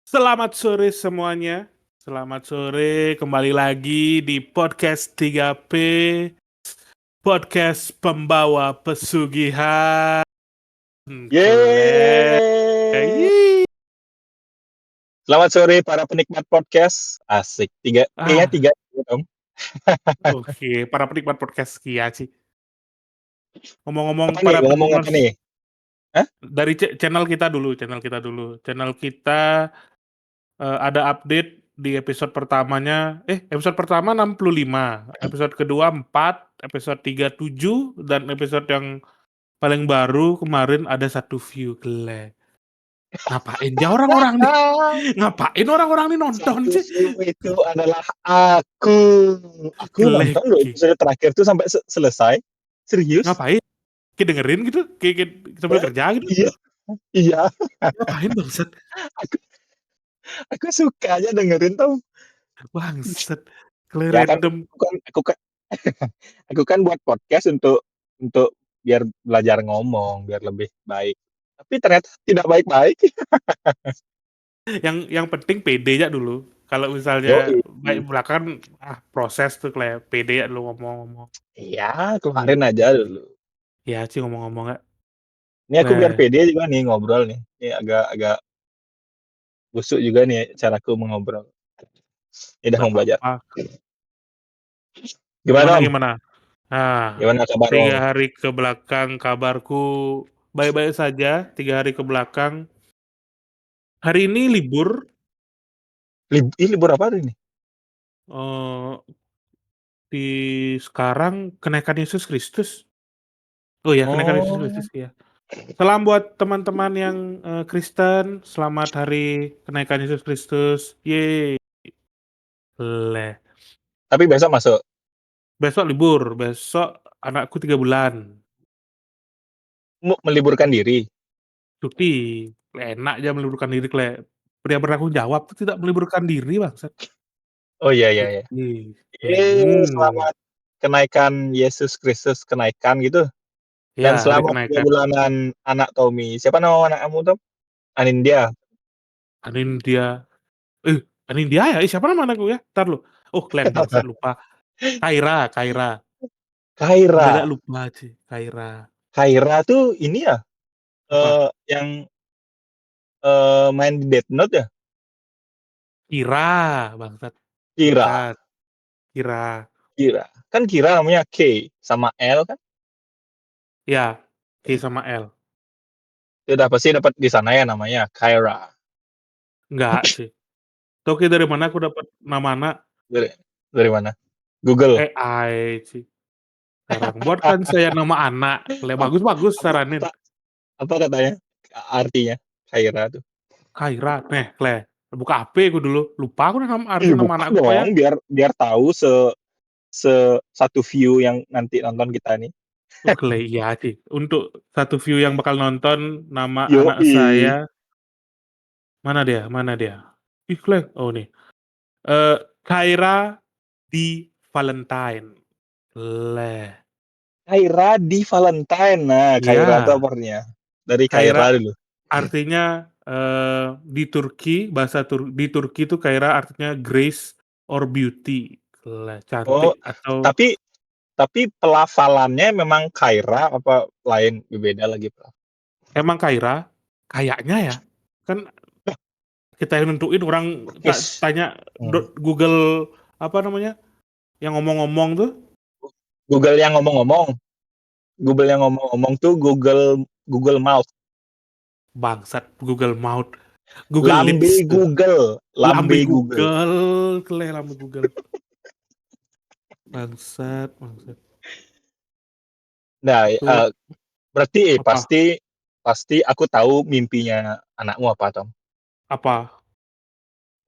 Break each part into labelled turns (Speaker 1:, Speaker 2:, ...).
Speaker 1: Selamat sore semuanya. Selamat sore kembali lagi di podcast 3P, podcast pembawa pesugihan.
Speaker 2: Yeay! Selamat sore para penikmat podcast. Asik. Kayaknya
Speaker 1: Ah,
Speaker 2: tiga dong.
Speaker 1: oke, para penikmat podcast Kia sih. Ngomong-ngomong
Speaker 2: Apa nih?
Speaker 1: para
Speaker 2: Mau ngomong
Speaker 1: pendengar
Speaker 2: apa nih? Hah?
Speaker 1: dari channel kita dulu, Channel kita ada update di episode pertamanya, episode pertama 65, episode kedua 4, episode 3 7, dan episode yang paling baru kemarin ada 1 view, gile. Ngapain ya orang-orang nih?
Speaker 2: Ah,
Speaker 1: Ngapain orang-orang nih nonton
Speaker 2: satu
Speaker 1: sih?
Speaker 2: view itu adalah aku. Aku nonton loh
Speaker 1: Geleki.
Speaker 2: episode terakhir tuh sampai selesai. Serius?
Speaker 1: Ngapain? Kayak dengerin gitu, kayak sambil
Speaker 2: Hah?
Speaker 1: kerja gitu.
Speaker 2: Iya, iya.
Speaker 1: Ngapain bangsat?
Speaker 2: Aku, aku suka aja dengerin tuh.
Speaker 1: Bangsat.
Speaker 2: Ya kan,
Speaker 1: Random.
Speaker 2: aku kan, aku kan buat podcast untuk biar belajar ngomong, biar lebih baik. Tapi ternyata tidak baik-baik.
Speaker 1: Yang penting pede ya dulu. Kalau misalnya
Speaker 2: Yoi.
Speaker 1: baik belakang proses tuh kayak pede ya dulu ngomong-ngomong.
Speaker 2: Iya, keluarin
Speaker 1: Gitu.
Speaker 2: aja dulu.
Speaker 1: Ya sih ngomong-ngomong ya.
Speaker 2: Ini aku biar
Speaker 1: Leh,
Speaker 2: pede juga nih ngobrol nih. Ini agak-agak busuk juga nih caraku mengobrol. Ini udah
Speaker 1: nggak
Speaker 2: mau belajar.
Speaker 1: apa-apa.
Speaker 2: Gimana
Speaker 1: Gimana
Speaker 2: Om?
Speaker 1: gimana? Nah,
Speaker 2: Gimana kabar Om?
Speaker 1: 3 hari ke belakang kabarku baik-baik saja. 3 hari ke belakang. Hari ini libur.
Speaker 2: Ini libur apa hari ini?
Speaker 1: eh di sekarang kenaikan Yesus Kristus. Oh ya, kenaikan Yesus Kristus
Speaker 2: Oh,
Speaker 1: ya. Salam buat teman-teman yang Kristen. Selamat hari kenaikan Yesus Kristus. Yeay. Leh.
Speaker 2: tapi besok masuk.
Speaker 1: Besok libur. Besok anakku 3 bulan.
Speaker 2: Meliburkan diri.
Speaker 1: Cuti. Enak aja meliburkan diri, Kle. Pria bertanggung jawab tuh tidak meliburkan diri, bangsat.
Speaker 2: Oh iya iya iya.
Speaker 1: Ih,
Speaker 2: Selamat kenaikan Yesus Kristus kenaikan gitu.
Speaker 1: ya
Speaker 2: Dan
Speaker 1: hari
Speaker 2: selamat tiga
Speaker 1: kenaikan.
Speaker 2: bulanan anak Tommy. Siapa nama anak kamu Tom? Anindya.
Speaker 1: Anindya. Eh, Anindya ya? Siapa nama anakku ya? Entar lu. Oh, Glenn bangsat lupa. Kaira. Mendadak
Speaker 2: Kaira.
Speaker 1: lupa sih, Kaira.
Speaker 2: Kaira tuh ini ya,
Speaker 1: Apa?
Speaker 2: yang main di Death Note ya?
Speaker 1: Kira, bangsat.
Speaker 2: Kira.
Speaker 1: Bukan, Kira.
Speaker 2: Kira. Kan Kira namanya K sama L kan?
Speaker 1: Ya, K sama L.
Speaker 2: Sudah pasti dapat di sana ya namanya Kyra.
Speaker 1: Enggak sih. Tau kayak dari mana aku dapat nama anak?
Speaker 2: Dari dari mana? Google.
Speaker 1: AI sih. Sekarang buatkan saya nama anak. Bagus-bagus
Speaker 2: Apa
Speaker 1: saranin.
Speaker 2: apa apa katanya? Artinya Kyra tuh.
Speaker 1: Kaira, buka HP aku dulu. Lupa aku nama arti
Speaker 2: Ih,
Speaker 1: nama
Speaker 2: buka
Speaker 1: anakku apa ya.
Speaker 2: dong biar biar tahu se satu view yang nanti nonton kita nih.
Speaker 1: Iya sih. Untuk 1 view yang bakal nonton nama anak
Speaker 2: Yoi.
Speaker 1: saya, mana dia? Ih, oh nih. Kaira di Valentine. Leh.
Speaker 2: Kyra di Valentine. Nah, Kyra itu
Speaker 1: Iya,
Speaker 2: apa artinya? Dari Kyra
Speaker 1: Kaira
Speaker 2: dulu.
Speaker 1: artinya di Turki, di Turki itu Kaira artinya grace or beauty. Leh,
Speaker 2: Oh,
Speaker 1: cantik atau
Speaker 2: tapi pelafalannya memang Kyra apa lain beda lagi, Pak?
Speaker 1: emang Kaira? Kayaknya ya. Kan kita yang nentuin orang
Speaker 2: Turkish.
Speaker 1: tanya
Speaker 2: Hmm.
Speaker 1: Google apa namanya? Yang ngomong-ngomong tuh
Speaker 2: Google yang ngomong-ngomong. Google yang ngomong-ngomong tuh Google Mouth.
Speaker 1: bangsat Google Mouth, Google
Speaker 2: Lambe
Speaker 1: Lips tuh.
Speaker 2: Google,
Speaker 1: Lambe
Speaker 2: lambe Google.
Speaker 1: Google, lambe Google. Bangsat.
Speaker 2: Nah,
Speaker 1: Tuh
Speaker 2: berarti
Speaker 1: apa?
Speaker 2: pasti aku tahu mimpinya anakmu apa, Tom?
Speaker 1: Apa?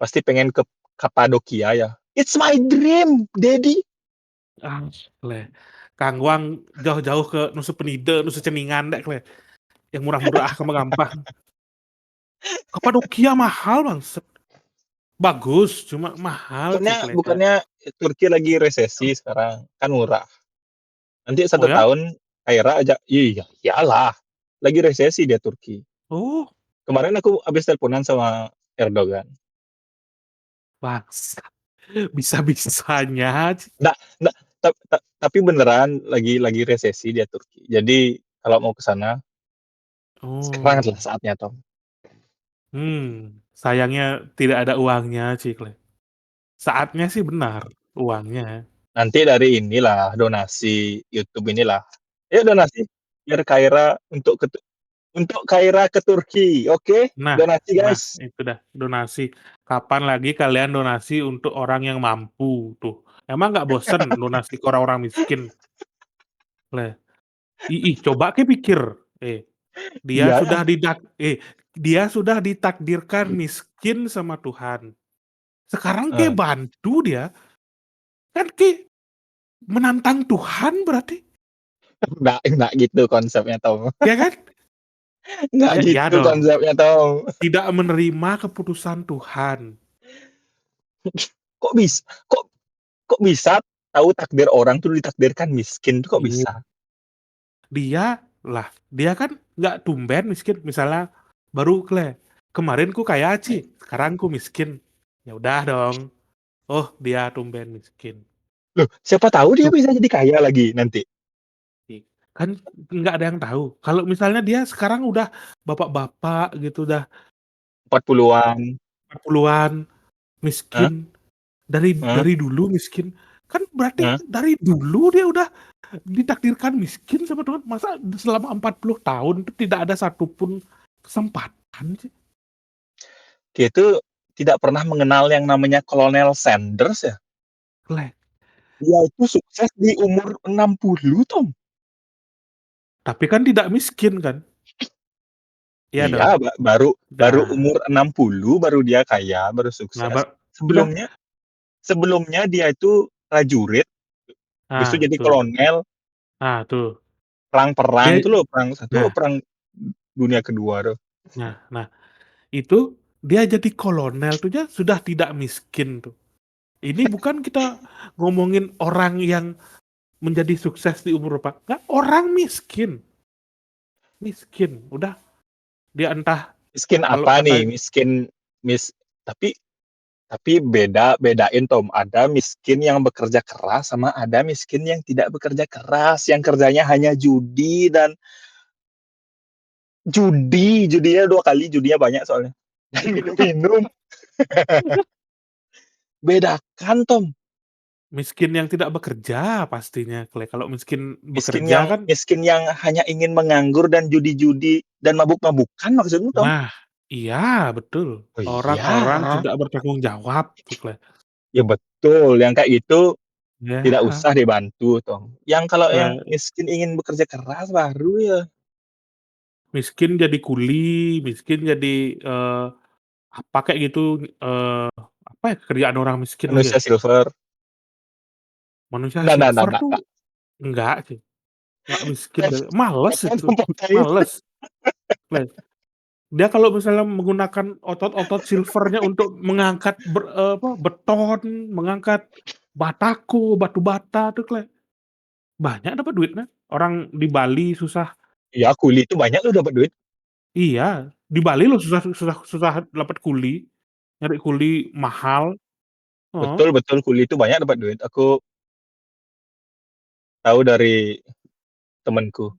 Speaker 2: Pasti pengen ke Kapadokia ya. It's my dream, Daddy.
Speaker 1: Ah, le. Kang Wang jauh-jauh ke Nusa Penida, Nusa Ceningan dek le. Yang murah-murah gampang. Kapadokia mahal bangsat. Bagus, cuma mahal
Speaker 2: Bukannya
Speaker 1: cik le.
Speaker 2: bukannya Turki lagi resesi sekarang, kan murah. Nanti
Speaker 1: Oh
Speaker 2: satu
Speaker 1: ya?
Speaker 2: tahun Kaira aja, iya, iyalah. Lagi resesi dia Turki.
Speaker 1: Oh,
Speaker 2: Kemarin aku habis teleponan sama Erdogan.
Speaker 1: Bangsat, bisa-bisanya
Speaker 2: Nggak nggak, tapi beneran lagi resesi dia Turki. Jadi kalau mau ke sana, sekarang
Speaker 1: oh,
Speaker 2: adalah saatnya, Tom.
Speaker 1: sayangnya tidak ada uangnya, Cikle. Saatnya sih benar, uangnya.
Speaker 2: Nanti dari inilah, donasi YouTube inilah. Ya donasi, biar Kaira untuk Kaira ke Turki, oke?
Speaker 1: Nah
Speaker 2: Donasi,
Speaker 1: nah,
Speaker 2: guys.
Speaker 1: itu dah, donasi. Kapan lagi kalian donasi untuk orang yang mampu, tuh. Emang nggak bosen donasi ke orang-orang miskin? Leh, coba ke pikir, eh, dia
Speaker 2: Iya,
Speaker 1: sudah dia sudah ditakdirkan miskin sama Tuhan. Sekarang ke
Speaker 2: heeh.
Speaker 1: bantu dia, kan ke menantang Tuhan berarti,
Speaker 2: Nggak gitu konsepnya, Tom.
Speaker 1: ya kan?
Speaker 2: Nggak
Speaker 1: Ya
Speaker 2: gitu
Speaker 1: dong,
Speaker 2: konsepnya, Tom.
Speaker 1: tidak menerima keputusan Tuhan.
Speaker 2: Kok bisa kok kok bisa tahu takdir orang tuh ditakdirkan miskin tuh kok
Speaker 1: Iya.
Speaker 2: bisa?
Speaker 1: Dia kan nggak tumben miskin, misalnya baru kemarin ku kaya sekarang ku miskin. Ya udah dong. Oh, dia tumben miskin.
Speaker 2: Loh, siapa tahu dia
Speaker 1: Tuh,
Speaker 2: bisa jadi kaya lagi nanti.
Speaker 1: kan nggak ada yang tahu. Kalau misalnya dia sekarang udah bapak-bapak gitu, udah
Speaker 2: 40-an.
Speaker 1: 40-an,
Speaker 2: Hah?
Speaker 1: miskin, dari
Speaker 2: Hah?
Speaker 1: dari dulu miskin, kan berarti
Speaker 2: Hah?
Speaker 1: dari dulu dia udah ditakdirkan miskin sama Tuhan. Masa selama 40 tahun itu tidak ada satupun kesempatan sih?
Speaker 2: Dia itu tidak pernah mengenal yang namanya Kolonel Sanders ya?
Speaker 1: Leh,
Speaker 2: Dia itu sukses di umur 60, Tom.
Speaker 1: tapi kan tidak miskin kan? Iya
Speaker 2: Iya,
Speaker 1: dong.
Speaker 2: baru baru
Speaker 1: Nah,
Speaker 2: umur 60 baru dia kaya, baru
Speaker 1: nah,
Speaker 2: sukses.
Speaker 1: udah,
Speaker 2: Sebelumnya sebelumnya dia itu prajurit, habis itu
Speaker 1: nah
Speaker 2: jadi
Speaker 1: tuh,
Speaker 2: kolonel,
Speaker 1: tuh.
Speaker 2: perang-perang
Speaker 1: Dia,
Speaker 2: itu loh, perang satu
Speaker 1: nah,
Speaker 2: perang dunia kedua tuh.
Speaker 1: nah, itu dia jadi kolonel tuh ya sudah tidak miskin tuh. Ini bukan kita ngomongin orang yang menjadi sukses di umur berapa, nggak, orang miskin, miskin, udah dia entah
Speaker 2: Miskin
Speaker 1: kalau
Speaker 2: apa nih?
Speaker 1: kata,
Speaker 2: Miskin mis tapi bedain Tom, ada miskin yang bekerja keras sama ada miskin yang tidak bekerja keras, yang kerjanya hanya judi dan judinya 2 kali, judinya banyak soalnya. Dan minum-minum. Bedakan Tom,
Speaker 1: miskin yang tidak bekerja pastinya, kalau miskin
Speaker 2: miskin
Speaker 1: bekerja
Speaker 2: yang
Speaker 1: kan.
Speaker 2: miskin yang hanya ingin menganggur dan judi-judi dan mabuk-mabukan maksudmu Tom?
Speaker 1: Nah, iya betul.
Speaker 2: Oh
Speaker 1: Orang-orang
Speaker 2: iya,
Speaker 1: tidak bertanggung jawab tuh,
Speaker 2: ya betul, yang kayak gitu tidak
Speaker 1: Ya,
Speaker 2: usah dibantu Tom. Yang kalau yang
Speaker 1: Kle.
Speaker 2: miskin ingin bekerja keras baru ya
Speaker 1: Miskin jadi kuli, miskin jadi, apa kayak gitu, apa ya kerjaan orang miskin lagi ya?
Speaker 2: manusia silver.
Speaker 1: Manusia
Speaker 2: Nggak,
Speaker 1: silver
Speaker 2: nggak,
Speaker 1: tuh
Speaker 2: nggak.
Speaker 1: enggak sih, enggak miskin
Speaker 2: Kapan
Speaker 1: deh, males
Speaker 2: kapan
Speaker 1: itu,
Speaker 2: kamu pakai itu?
Speaker 1: males, Kle. Dia kalau misalnya menggunakan otot-otot silvernya untuk mengangkat beton, mengangkat batako, batu bata tuh, Kle, banyak dapat duitnya. Orang di Bali susah.
Speaker 2: Iya, kuli itu banyak loh dapat duit.
Speaker 1: Iya, di Bali loh susah susah susah dapat kuli, nyari kuli mahal, heeh,
Speaker 2: Betul betul, kuli itu banyak dapat duit. Aku tahu dari temanku.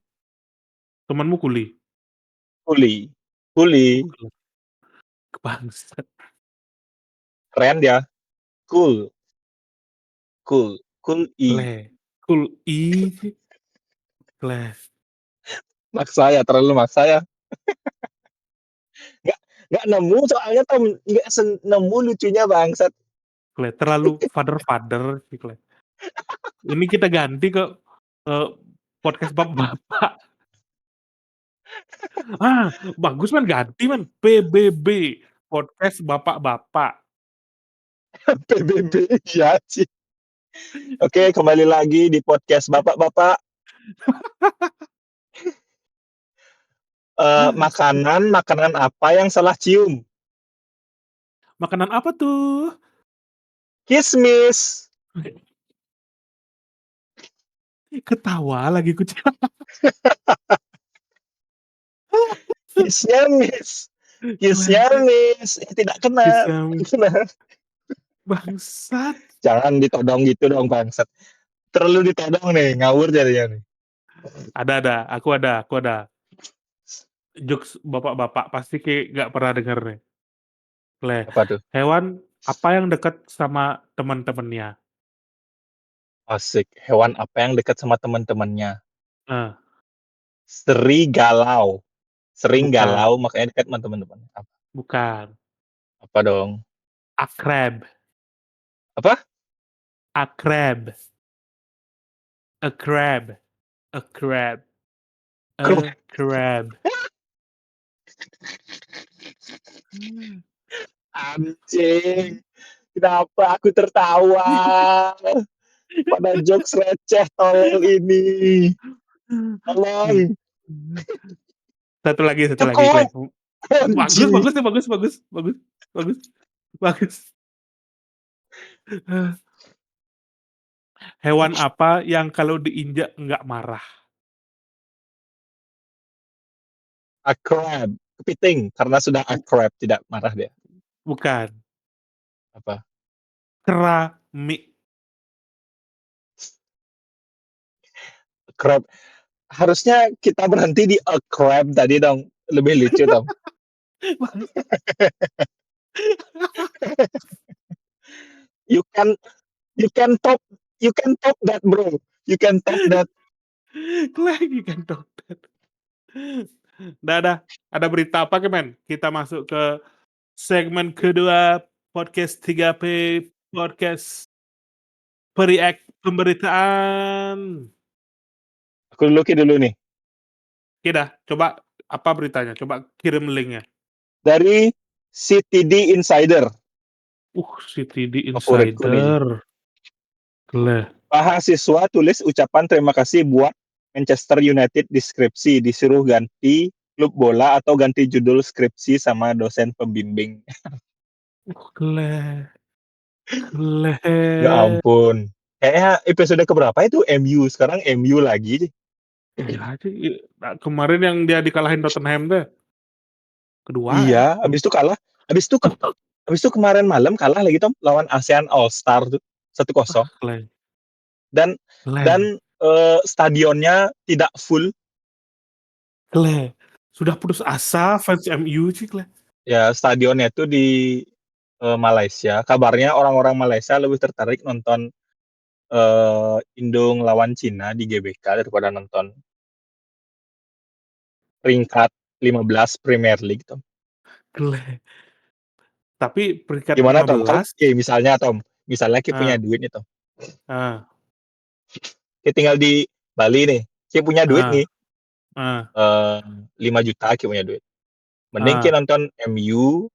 Speaker 1: temenmu kuli?
Speaker 2: Kuli, kuli,
Speaker 1: Oh, bangsat,
Speaker 2: keren dia. Cool, cool, cool I.
Speaker 1: kul sih, les,
Speaker 2: Maksa ya, terlalu maksa ya. Nggak, nggak nemu soalnya Tom. Nggak nemu lucunya bangsat.
Speaker 1: terlalu father-father sih, Ini kita ganti ke, eee, podcast bapak-bapak. Bagus man, ganti man, PBB, podcast bapak-bapak.
Speaker 2: PBB, iya sih. Oke, kembali lagi di podcast Bapak-Bapak. Makanan, makanan apa yang salah cium?
Speaker 1: Makanan apa tuh?
Speaker 2: Kismis.
Speaker 1: Ketawa lagi ku.
Speaker 2: Kismis. Kiss-nya
Speaker 1: Klek,
Speaker 2: miss, tidak kena,
Speaker 1: kisah
Speaker 2: tidak kena.
Speaker 1: bangsat.
Speaker 2: Jangan ditodong gitu dong bangsat. Terlalu ditodong nih, ngawur jadinya nih.
Speaker 1: Aku ada. Jokes bapak-bapak pasti kayak nggak pernah denger nih. Klek,
Speaker 2: Apa tuh?
Speaker 1: hewan apa yang dekat sama teman-temannya?
Speaker 2: Asik. Hewan apa yang dekat sama teman-temannya?
Speaker 1: Eh,
Speaker 2: Serigala. Sering
Speaker 1: bukan,
Speaker 2: galau makanya dekat sama teman-temannya. Apa,
Speaker 1: bukan.
Speaker 2: apa dong?
Speaker 1: Akrab,
Speaker 2: Apa?
Speaker 1: akrab, a crab, a crab,
Speaker 2: Kru-
Speaker 1: a crab. Hmm.
Speaker 2: Anjing. Kenapa aku tertawa pada jokes receh tolol ini?
Speaker 1: Nih.
Speaker 2: Tolong.
Speaker 1: Satu lagi,
Speaker 2: Cukup.
Speaker 1: Clay. Bagus,
Speaker 2: Anjing.
Speaker 1: bagus nih, bagus. Bagus. Hewan apa yang kalau diinjak nggak marah?
Speaker 2: A crab. Kepiting. Karena sudah a crab. Tidak marah dia.
Speaker 1: Bukan,
Speaker 2: Apa?
Speaker 1: keramik.
Speaker 2: Crab. Harusnya kita berhenti di a crab tadi dong. Lebih lucu dong. You can you can top you can top that, bro. You can top that.
Speaker 1: Lagi kan dokter. Dah. Ada berita apa kemen? Kita masuk ke segmen kedua podcast 3P podcast React pemberitaan.
Speaker 2: Aku dulu nih.
Speaker 1: Oke dah, coba apa beritanya? Coba kirim linknya.
Speaker 2: Dari CTD Insider.
Speaker 1: CTD
Speaker 2: Favoritku nih.
Speaker 1: Insider. Gleh.
Speaker 2: Mahasiswa tulis ucapan terima kasih buat Manchester United di skripsi, disuruh ganti klub bola atau ganti judul skripsi sama dosen pembimbing.
Speaker 1: Gleh.
Speaker 2: Ya
Speaker 1: Gleh.
Speaker 2: ampun. Kayaknya episode keberapa itu MU, sekarang MU lagi.
Speaker 1: Iya sih. Kemarin yang dia dikalahin Tottenham deh. Kedua ya.
Speaker 2: Iya, habis itu kalah. Habis itu kemarin malam kalah lagi Tom lawan ASEAN All Star tuh 1-0.
Speaker 1: Gleh.
Speaker 2: Dan
Speaker 1: Gleh.
Speaker 2: dan stadionnya tidak full.
Speaker 1: Gleh. Sudah putus asa fans MU sih, Gleh.
Speaker 2: Ya, stadionnya itu di Malaysia. Kabarnya orang-orang Malaysia lebih tertarik nonton Indung lawan Cina di GBK daripada nonton peringkat 15 Premier League, Tom.
Speaker 1: Gleh. Tapi peringkat
Speaker 2: Gimana, Tom? Kalau
Speaker 1: 15.
Speaker 2: misalnya kita punya
Speaker 1: Ah,
Speaker 2: duit nih, Tom.
Speaker 1: ah,
Speaker 2: Kita tinggal di Bali nih. Kita punya duit
Speaker 1: ah,
Speaker 2: nih.
Speaker 1: ah,
Speaker 2: 5 juta kita punya duit. Mending kita
Speaker 1: ah.
Speaker 2: nonton MU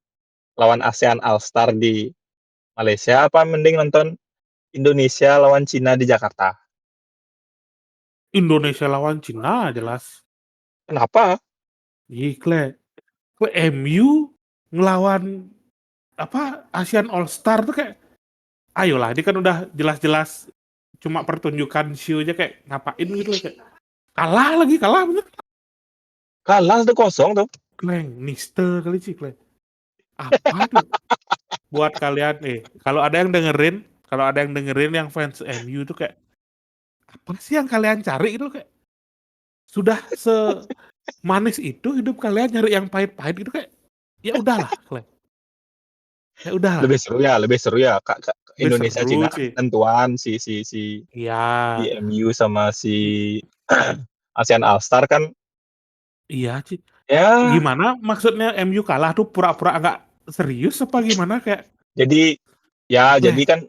Speaker 2: lawan ASEAN All Star di Malaysia apa mending nonton Indonesia lawan Cina di Jakarta?
Speaker 1: Indonesia lawan Cina jelas.
Speaker 2: Kenapa?
Speaker 1: Gile. MU ngelawan apa ASEAN All Star tuh kayak ayolah ini kan udah jelas-jelas cuma pertunjukan show aja kayak ngapain gitu loh kayak kalah bener.
Speaker 2: Kalah 1-0 tuh.
Speaker 1: Kleng, Niste kali sih Kleng. Apa tuh? Buat kalian kalau ada yang dengerin yang fans MU tuh kayak apa sih yang kalian cari itu kayak sudah semanis itu hidup kalian nyari yang pahit-pahit gitu kayak ya udahlah Kleng. Ya udahlah.
Speaker 2: Lebih seru ya Kak,
Speaker 1: Lebih
Speaker 2: Indonesia
Speaker 1: seru
Speaker 2: Cina
Speaker 1: sih.
Speaker 2: tentuan si
Speaker 1: Iya,
Speaker 2: MU sama si ASEAN All Star kan
Speaker 1: iya sih.
Speaker 2: ya
Speaker 1: Gimana maksudnya MU kalah tuh pura-pura nggak serius apa gimana kayak
Speaker 2: jadi jadi
Speaker 1: Kleng.
Speaker 2: kan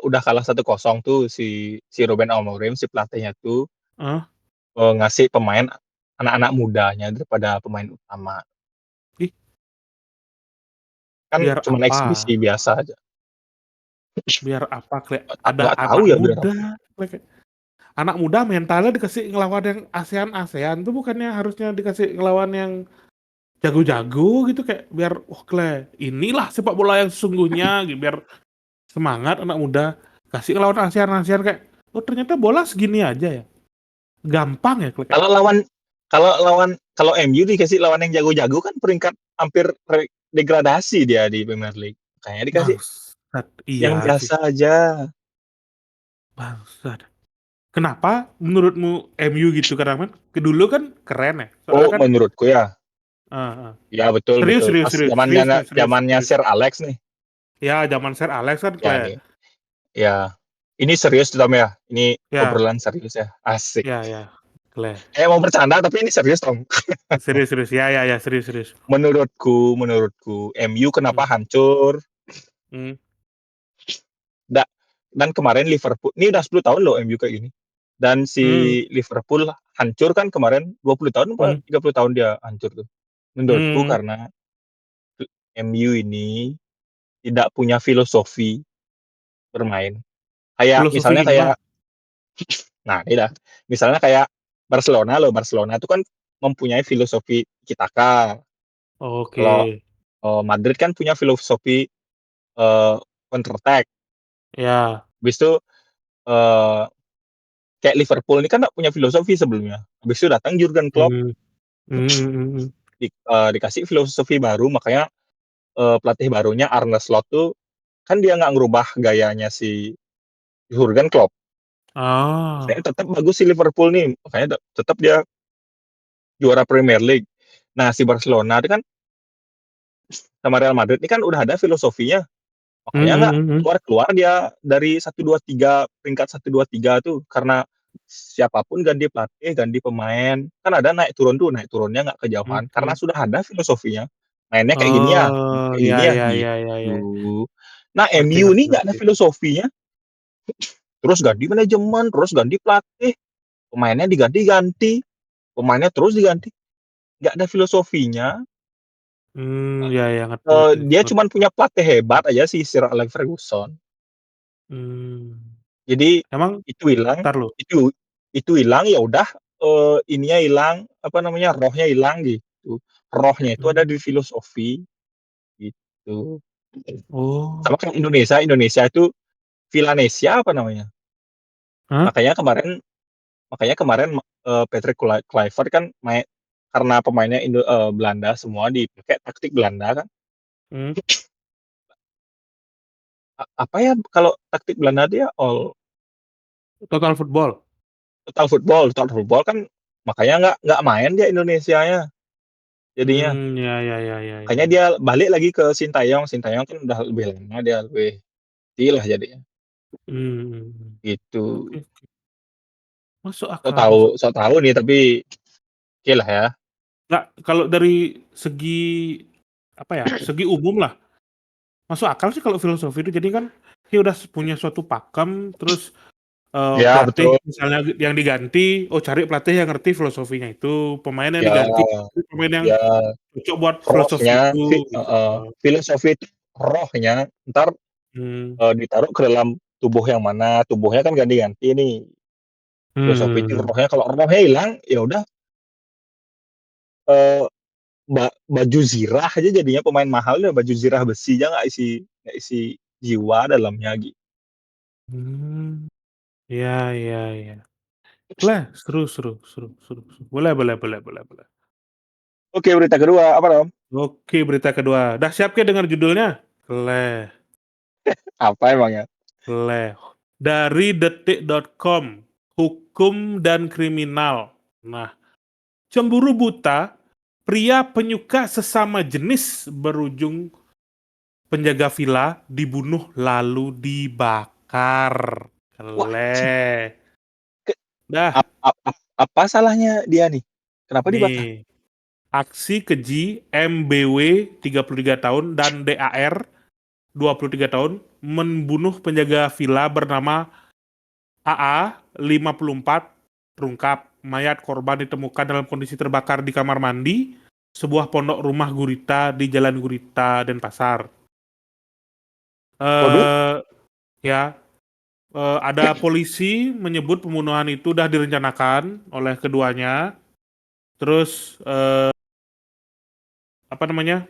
Speaker 2: udah kalah 1-0 tuh si Ruben Amorim si pelatihnya tuh
Speaker 1: Eh,
Speaker 2: ngasih pemain anak-anak mudanya daripada pemain utama.
Speaker 1: ih,
Speaker 2: Kan
Speaker 1: biar
Speaker 2: cuma
Speaker 1: apa?
Speaker 2: eksibisi biasa aja.
Speaker 1: Biar apa Kleng? Ada
Speaker 2: Nggak tahu
Speaker 1: anak
Speaker 2: ya biar apa.
Speaker 1: muda. Kleng. Anak muda mentalnya dikasih ngelawan yang ASEAN tuh bukannya harusnya dikasih ngelawan yang jago-jago gitu kayak biar Kleng, inilah sepak bola yang sesungguhnya gitu, biar semangat anak muda kasih ngelawan ASEAN kayak oh ternyata bola segini aja ya. Gampang ya Kleng.
Speaker 2: Kalau lawan kalau MU dikasih lawan yang jago-jago kan peringkat hampir degradasi dia di Premier League. Kayaknya dikasih
Speaker 1: Bangsat,
Speaker 2: yang
Speaker 1: iya sih,
Speaker 2: biasa aja.
Speaker 1: bangsat. Kenapa menurutmu MU gitu? Karena kan dulu kan keren ya, soalnya
Speaker 2: Oh,
Speaker 1: kan
Speaker 2: menurutku ya.
Speaker 1: heeh.
Speaker 2: Ya betul
Speaker 1: Serius
Speaker 2: betul.
Speaker 1: serius
Speaker 2: Pas
Speaker 1: serius serius
Speaker 2: zamannya
Speaker 1: nih, serius
Speaker 2: zamannya
Speaker 1: serius.
Speaker 2: Sir Alex nih.
Speaker 1: Ya zaman Sir Alex kan
Speaker 2: Ya
Speaker 1: kayak
Speaker 2: nih. Ya. Ini serius Tom ya. Ini
Speaker 1: ya
Speaker 2: obrolan serius ya. Asik.
Speaker 1: ya ya, Kle.
Speaker 2: Mau bercanda tapi ini serius Tom.
Speaker 1: Serius serius, ya ya ya, serius serius.
Speaker 2: Menurutku MU kenapa
Speaker 1: Mmm,
Speaker 2: hancur?
Speaker 1: mmm,
Speaker 2: Da dan kemarin Liverpool ini udah 10 tahun loh MU kayak gini. Dan si
Speaker 1: mmm,
Speaker 2: Liverpool hancur kan kemarin 20 tahun apa
Speaker 1: mmm,
Speaker 2: 30 tahun dia hancur tuh. Menurutku
Speaker 1: mmm,
Speaker 2: karena MU ini tidak punya filosofi bermain. Kayak
Speaker 1: filosofi
Speaker 2: misalnya
Speaker 1: gimana?
Speaker 2: kayak nah ini dah. Misalnya kayak Barcelona loh, Barcelona itu kan mempunyai filosofi tiki taka.
Speaker 1: Oke,
Speaker 2: Kalau Madrid kan punya filosofi counter attack.
Speaker 1: ya,
Speaker 2: Habis itu eh, kayak Liverpool ini kan nggak punya filosofi sebelumnya. Habis itu datang Jurgen Klopp
Speaker 1: mmm, mhm mhm,
Speaker 2: dikasih filosofi baru, makanya pelatih barunya Arne Slot tuh kan dia nggak ngerubah gayanya si Jurgen Klopp. Makanya
Speaker 1: ah,
Speaker 2: tetap bagus si Liverpool nih, makanya tetap dia juara Premier League. Nah si Barcelona itu kan sama Real Madrid ini kan udah ada filosofinya, makanya nggak
Speaker 1: mhm mhm,
Speaker 2: keluar-keluar dia dari satu dua tiga peringkat satu dua tiga tuh karena siapapun ganti pelatih, ganti pemain, kan ada naik turun tuh, naik turunnya nggak kejauhan karena
Speaker 1: mhm.
Speaker 2: sudah ada filosofinya. Mainnya kayak gini ya,
Speaker 1: Oh,
Speaker 2: kayak
Speaker 1: ya
Speaker 2: gini ya
Speaker 1: ya ya ya ya,
Speaker 2: gitu. Nah,
Speaker 1: ngerti
Speaker 2: MU
Speaker 1: ngerti
Speaker 2: ini nggak ada
Speaker 1: ngerti.
Speaker 2: filosofinya, terus ganti manajemen, terus ganti pelatih, pemainnya diganti-ganti, pemainnya terus diganti, nggak ada filosofinya.
Speaker 1: Ya ya, ngerti ngerti
Speaker 2: Dia
Speaker 1: ngerti.
Speaker 2: cuma punya pelatih hebat aja sih Sir Alex Ferguson.
Speaker 1: Mmm,
Speaker 2: Jadi
Speaker 1: emang
Speaker 2: itu hilang,
Speaker 1: entar lu,
Speaker 2: itu itu hilang ya udah, ininya hilang, apa namanya, rohnya hilang gitu. Rohnya itu ada
Speaker 1: mmm,
Speaker 2: di filosofi gitu.
Speaker 1: oh,
Speaker 2: Sama kayak Indonesia, Indonesia itu Villanesia apa namanya?
Speaker 1: hah?
Speaker 2: Makanya kemarin makanya kemarin, Patrick Kluivert kan karena pemainnya Belanda semua dipakai taktik Belanda kan.
Speaker 1: Mmm,
Speaker 2: Apa ya kalau taktik Belanda dia
Speaker 1: Total Football?
Speaker 2: total football kan makanya nggak main dia Indonesianya jadinya.
Speaker 1: Ya ya ya ya ya
Speaker 2: Makanya
Speaker 1: ya.
Speaker 2: dia balik lagi ke Sintayong, Sintayong kan udah lebih lama dia lebih lah jadinya, gitu.
Speaker 1: Oke oke, masuk
Speaker 2: Sok
Speaker 1: akal
Speaker 2: tahu
Speaker 1: masuk.
Speaker 2: sok tahu nih tapi oke lah ya.
Speaker 1: Nggak, kalau dari segi, apa ya, segi umum lah, masuk akal sih kalau filosofi itu. Jadi kan dia udah punya suatu pakem, terus,
Speaker 2: Ya
Speaker 1: pelatih
Speaker 2: betul,
Speaker 1: misalnya yang diganti, oh cari pelatih yang ngerti filosofinya itu, pemain yang
Speaker 2: ya
Speaker 1: diganti, pemain yang
Speaker 2: ya
Speaker 1: cocok buat filosofi
Speaker 2: rohnya
Speaker 1: itu, gitu.
Speaker 2: filosofi itu rohnya entar,
Speaker 1: Mmm,
Speaker 2: ditaruh ke dalam tubuh yang mana, tubuhnya kan ganti-ganti nih, filosofi itu
Speaker 1: mhm.
Speaker 2: rohnya kalau rohnya hilang, ya udah, eee, baju zirah aja jadinya pemain mahal ya baju zirah besi aja nggak isi jiwa dalamnya gitu.
Speaker 1: Mmm, iya iya iya. Boleh, seru seru seru seru seru. Boleh boleh boleh boleh boleh.
Speaker 2: Oke, berita kedua apa dong?
Speaker 1: Oke, berita kedua. Dah siap ke dengar judulnya? Leh
Speaker 2: Apa emangnya?
Speaker 1: leh. Dari detik.com, hukum dan kriminal. Nah, cemburu buta, pria penyuka sesama jenis berujung penjaga villa dibunuh lalu dibakar.
Speaker 2: Wah, anjing,
Speaker 1: Leh.
Speaker 2: ke
Speaker 1: Dah,
Speaker 2: apa salahnya dia nih? Kenapa dibakar?
Speaker 1: nih. Aksi keji MBW 33 tahun dan DAR 23 tahun membunuh penjaga villa bernama AA 54. Terungkap mayat korban ditemukan dalam kondisi terbakar di kamar mandi sebuah pondok rumah gurita di Jalan Gurita, Denpasar.
Speaker 2: Waduh,
Speaker 1: Eh ya, ada polisi menyebut pembunuhan itu sudah direncanakan oleh keduanya. Terus apa namanya?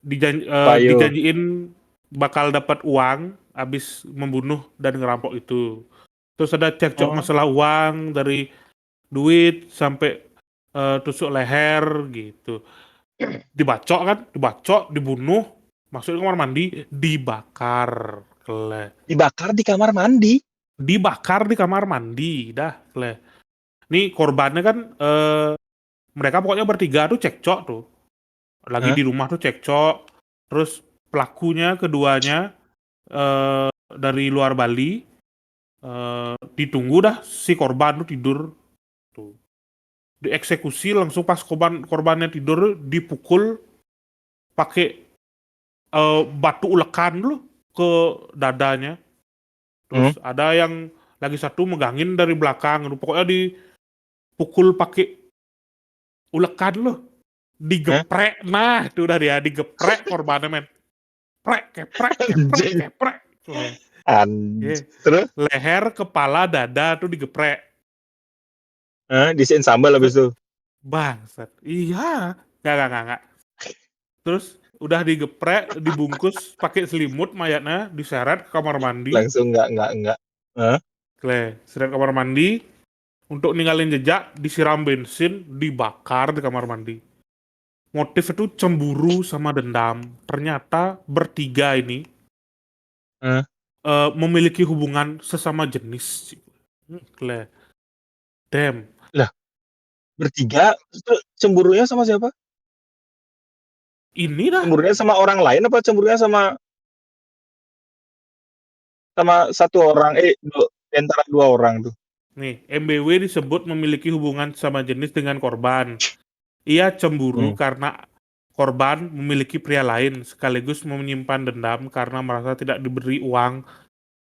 Speaker 2: apa yo?
Speaker 1: Dijanjiin bakal dapat uang habis membunuh dan ngerampok itu. Terus ada cekcok
Speaker 2: Oh,
Speaker 1: masalah uang dari duit sampai tusuk leher gitu. Dibacok kan, dibacok, dibunuh, masuk ke kamar mandi, dibakar, kle.
Speaker 2: Dibakar di kamar mandi.
Speaker 1: Dibakar di kamar mandi, dah, kle. Nih korbannya kan mereka pokoknya bertiga tuh cekcok tuh. Lagi
Speaker 2: Hah?
Speaker 1: di rumah tuh cekcok. Terus pelakunya keduanya dari luar Bali ditunggu dah si korban tuh tidur tuh. Dieksekusi langsung pas korbannya tidur dipukul pakai batu ulekan dulu ke dadanya.
Speaker 2: Hmm?
Speaker 1: Terus ada yang lagi satu megangin dari belakang. Pokoknya dipukul pakai ulekan loh.
Speaker 2: Hah?
Speaker 1: Digeprek. Nah, itu udah dia digeprek korbannya, men. Prek, keprek, keprek,
Speaker 2: Anjing.
Speaker 1: keprek.
Speaker 2: Anjing.
Speaker 1: Eh,
Speaker 2: Terus?
Speaker 1: leher, kepala, dada tuh digeprek.
Speaker 2: Hah? Disiin sambal habis
Speaker 1: Set,
Speaker 2: itu.
Speaker 1: bangsat. Iya. Nggak. Terus udah digeprek, dibungkus pakai selimut mayatnya, diseret ke kamar mandi.
Speaker 2: Langsung enggak. Hah?
Speaker 1: Seret ke kamar mandi, untuk ninggalin jejak, disiram bensin, dibakar di kamar mandi. Motif itu cemburu sama dendam. Ternyata bertiga ini
Speaker 2: Hah?
Speaker 1: memiliki hubungan sesama jenis. Gle. Damn.
Speaker 2: Lah, bertiga itu cemburunya sama siapa?
Speaker 1: Ini dah.
Speaker 2: Cemburunya sama orang lain apa cemburunya sama sama satu orang di antara dua orang tuh?
Speaker 1: Nih, MBW disebut memiliki hubungan sama jenis dengan korban. Ia cemburu
Speaker 2: Hmm.
Speaker 1: karena korban memiliki pria lain, sekaligus menyimpan dendam karena merasa tidak diberi uang